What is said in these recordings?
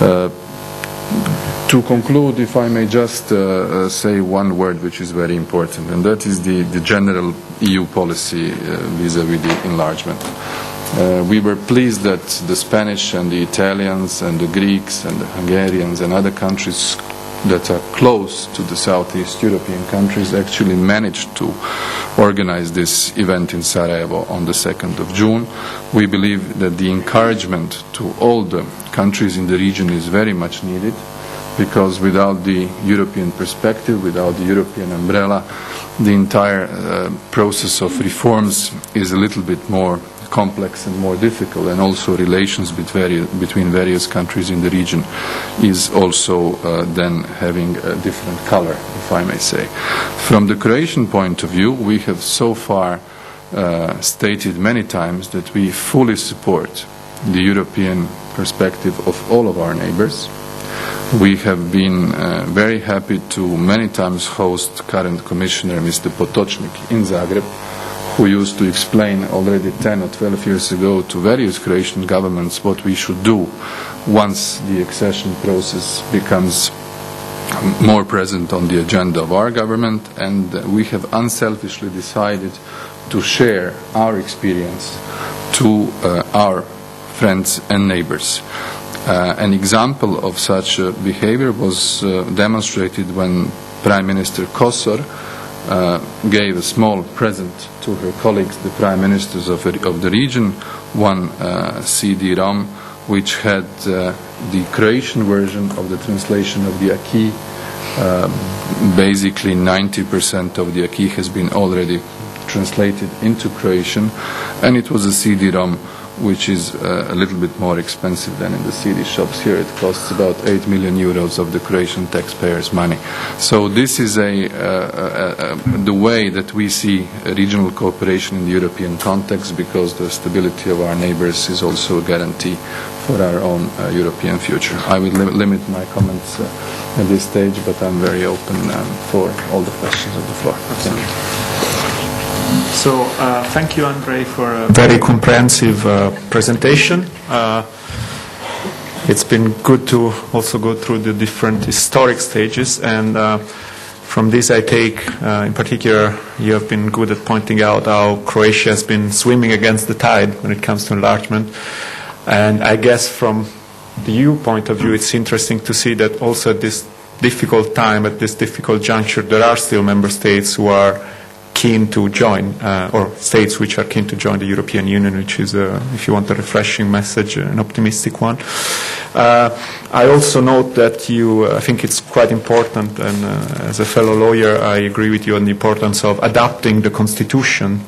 To conclude, if I may just say one word which is very important, and that is the general EU policy vis-à-vis the enlargement. We were pleased that the Spanish and the Italians and the Greeks and the Hungarians and other countries that are close to the Southeast European countries actually managed to organize this event in Sarajevo on the 2nd of June. We believe that the encouragement to all the countries in the region is very much needed, because without the European perspective, without the European umbrella, the entire process of reforms is a little bit more complex and more difficult, and also relations between various countries in the region is also then having a different color, if I may say. From the Croatian point of view, we have so far stated many times that we fully support the European perspective of all of our neighbors. We have been very happy to many times host current Commissioner Mr. Potočnik in Zagreb, who used to explain already 10 or 12 years ago to various Croatian governments what we should do once the accession process becomes more present on the agenda of our government, and we have unselfishly decided to share our experience to our friends and neighbors. An example of such behavior was demonstrated when Prime Minister Kosor gave a small present to her colleagues, the prime ministers of the region, one CD-ROM which had the Croatian version of the translation of the acquis. Basically 90% of the acquis has been already translated into Croatian, and it was a CD-ROM which is a little bit more expensive than in the CD shops. Here it costs about 8 million euros of the Croatian taxpayers' money. So this is the way that we see regional cooperation in the European context, because the stability of our neighbors is also a guarantee for our own European future. I will limit my comments at this stage, but I'm very open for all the questions of the floor. Thank you. So thank you, Andrej, for a very comprehensive presentation. It's been good to also go through the different historic stages, and from this I take, in particular, you have been good at pointing out how Croatia has been swimming against the tide when it comes to enlargement. And I guess from the EU point of view, it's interesting to see that also at this difficult time, at this difficult juncture, there are still member states who are keen to join, or states which are keen to join the European Union, which is, if you want, a refreshing message, an optimistic one. I also note that I think it's quite important, and as a fellow lawyer, I agree with you on the importance of adapting the constitution,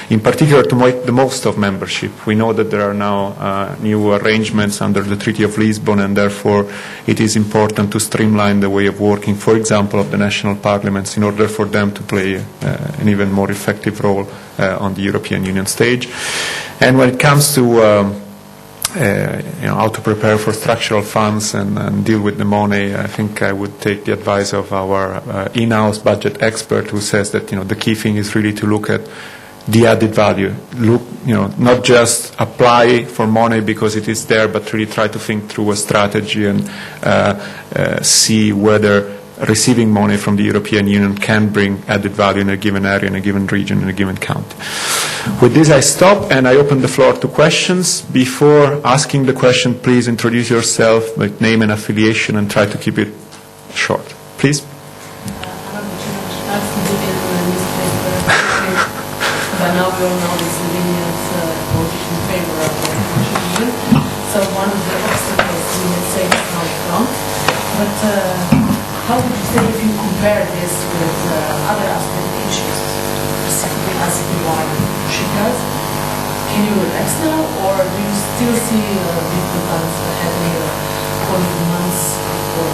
in particular to make the most of membership. We know that there are now new arrangements under the Treaty of Lisbon, and therefore it is important to streamline the way of working, for example, of the national parliaments, in order for them to play an even more effective role on the European Union stage. And when it comes to how to prepare for structural funds and deal with the money, I think I would take the advice of our in-house budget expert, who says that the key thing is really to look at the added value. Look, not just apply for money because it is there, but really try to think through a strategy and see whether receiving money from the European Union can bring added value in a given area, in a given region, in a given county. With this I stop and I open the floor to questions. Before asking the question, please introduce yourself with name and affiliation and try to keep it short. Please. By now we all know that Slovenians voted in favor of the European Union, so one of the obstacles we would say is not wrong. But how would you say, if you compare this with other aspect issues, specifically ASEAN shippers, can you relax now, or do you still see difficulties happening for months or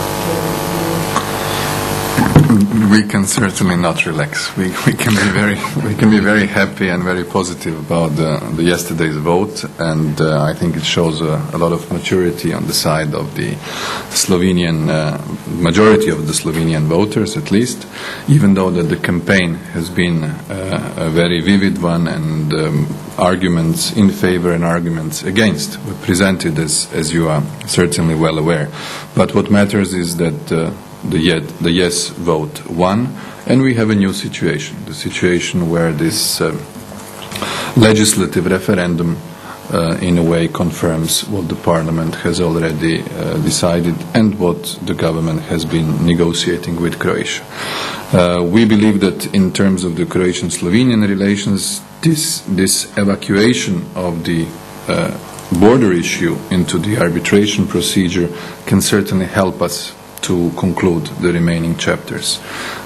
can certainly not relax. We can be very happy and very positive about the yesterday's vote, and I think it shows a lot of maturity on the side of the Slovenian majority of the Slovenian voters, at least. Even though that the campaign has been a very vivid one, and arguments in favor and arguments against were presented, as you are certainly well aware. But what matters is that the yes vote won, and we have a new situation, the situation where this legislative referendum in a way confirms what the parliament has already decided and what the government has been negotiating with Croatia. We believe that in terms of the Croatian-Slovenian relations, this evacuation of the border issue into the arbitration procedure can certainly help us to conclude the remaining chapters.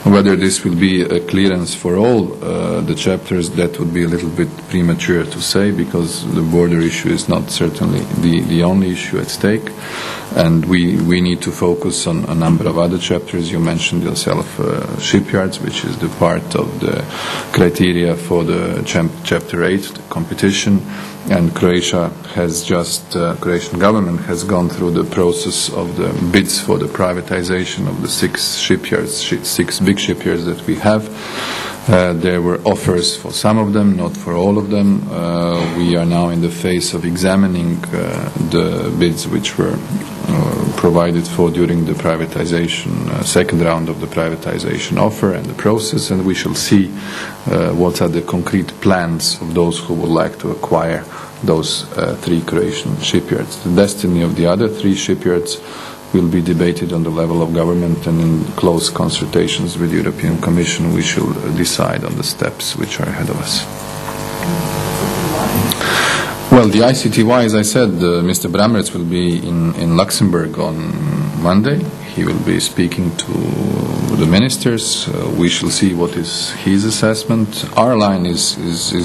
Whether this will be a clearance for all the chapters, that would be a little bit premature to say, because the border issue is not certainly the only issue at stake, and we need to focus on a number of other chapters. You mentioned yourself shipyards, which is the part of the criteria for the Chapter 8, the competition. And Croatia has Croatian government has gone through the process of the bids for the privatization of the 6 shipyards, 6 big shipyards that we have. There were offers for some of them, not for all of them. We are now in the phase of examining the bids which were provided for during the privatization, second round of the privatization offer and the process, and we shall see what are the concrete plans of those who would like to acquire those 3 Croatian shipyards. The destiny of the other 3 shipyards will be debated on the level of government, and in close consultations with the European Commission we shall decide on the steps which are ahead of us. Well, the ICTY, as I said, Mr. Brammertz will be in Luxembourg on Monday. He will be speaking to the ministers. We shall see what is his assessment. Our line is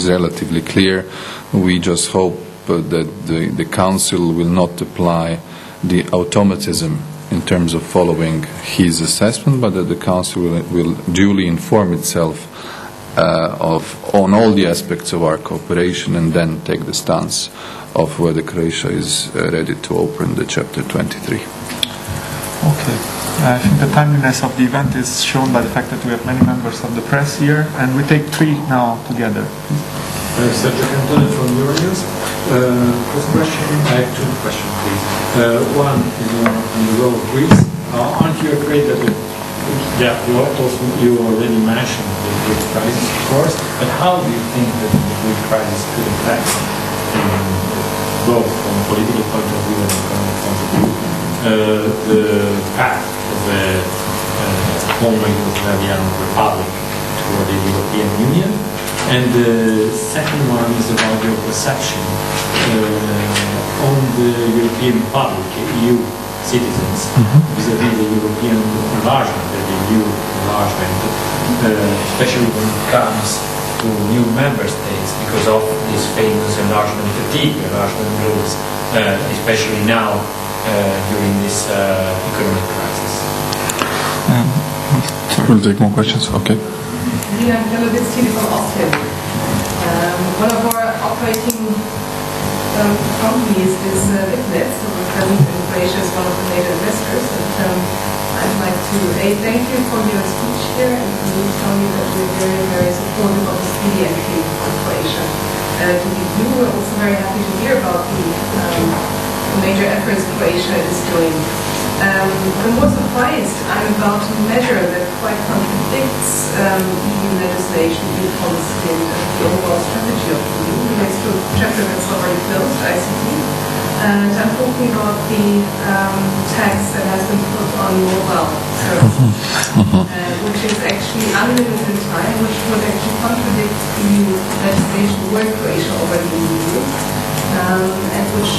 relatively clear. We just hope that the Council will not apply the automatism in terms of following his assessment, but that the Council will duly inform itself on all the aspects of our cooperation, and then take the stance of whether Croatia is ready to open the Chapter 23. Okay. I think the timeliness of the event is shown by the fact that we have many members of the press here, and we take 3 now together. Sergio Cantone from Euronews. First question, I have 2 questions, please. One is on the role of Greece. Aren't you afraid that you already mentioned the Greek crisis, of course, but how do you think that the Greek crisis could affect, both from a political point of view and economic point of view, the path of the former Yugoslavian Republic toward the European Union? And the second one is about your perception on the European public, EU citizens, vis-à-vis the European enlargement, the EU enlargement, especially when it comes to new member states, because of this famous enlargement fatigue, enlargement rules, especially now during this economic crisis. We'll take more questions. Okay. Yeah, I'm a bit from Austin. One of our operating companies is Litnet, so we're present in Croatia as one of the major investors, and I'd like to thank you for your speech here, and for you telling me that we're very, very supportive of the speedy entry of Croatia to the EU. We're also very happy to hear about the major efforts Croatia is doing. I'm more surprised I'm about a measure that quite contradicts EU legislation, EU policy, and the overall strategy of the EU. It relates to a chapter that's already closed, ICT. And I'm talking about the tax that has been put on mobile services, which is actually unlimited in time, which would actually contradict EU legislation where Croatia already in the EU, and which